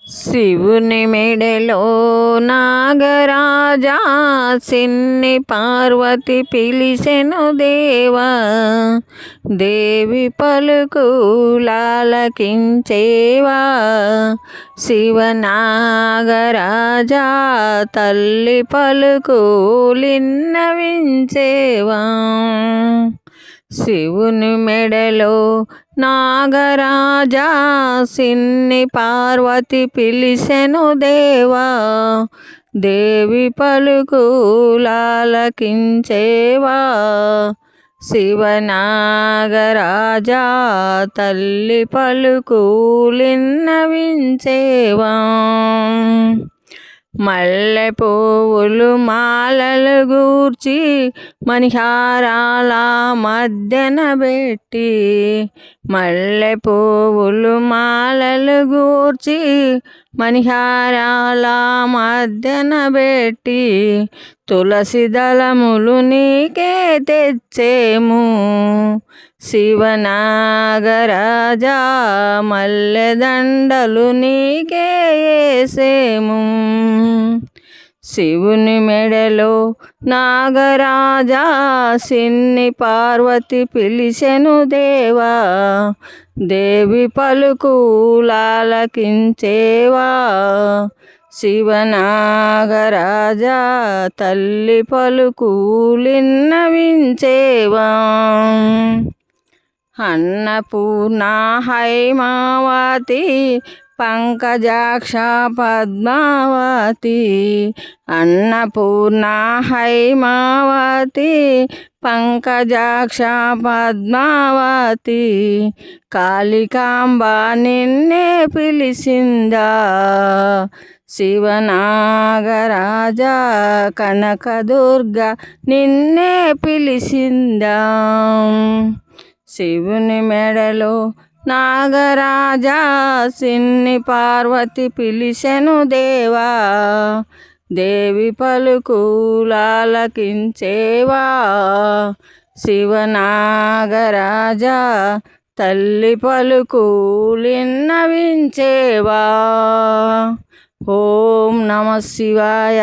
శివుని మెడలో నాగరాజా, సిన్ని పార్వతి పిలిసెను దేవా. దేవి పలుకులాలకించేవా, శివనాగరాజా తల్లి పలుకులిన్నవించేవా. శివుని మెడలో నాగరాజా, సిన్ని పార్వతి పిలిసెను దేవా. దేవి పలుకులాలకించేవా, శివనాగరాజా తల్లి పలుకులిన్నవించేవా. మల్లె పువ్వులు మాలలు గూర్చి మణిహారాల మధ్యన పెట్టి, మల్లె పువ్వులు మాలలు గూర్చి మణిహారాల మధ్యన పెట్టి, తులసి దళములు నీకే తెచ్చేము శివనాగరాజా. మల్లెదండలు నీకే వేసేము. శివుని మెడలో నాగరాజా, సిన్ని పార్వతి పిలిసెను దేవా. దేవి పలుకులాలకించేవా, శివనాగరాజా తల్లి పలుకులిన్నవించేవా. అన్నపూర్ణ హైమావతి పంకజాక్ష పద్మావతి, అన్నపూర్ణ హైమావతి పంకజాక్ష పద్మావతి, కాళికాంబ నిన్నే పిలిసిందా శివనాగరాజా. కనకదుర్గ నిన్నే పిలిసిందా. శివుని మెడలో నాగరాజా, సిన్ని పార్వతి పిలిసెను దేవా. దేవి పలుకులాలకించేవా, శివనాగరాజా తల్లి పలుకులిన్నవించేవా. ఓం నమః శివాయ.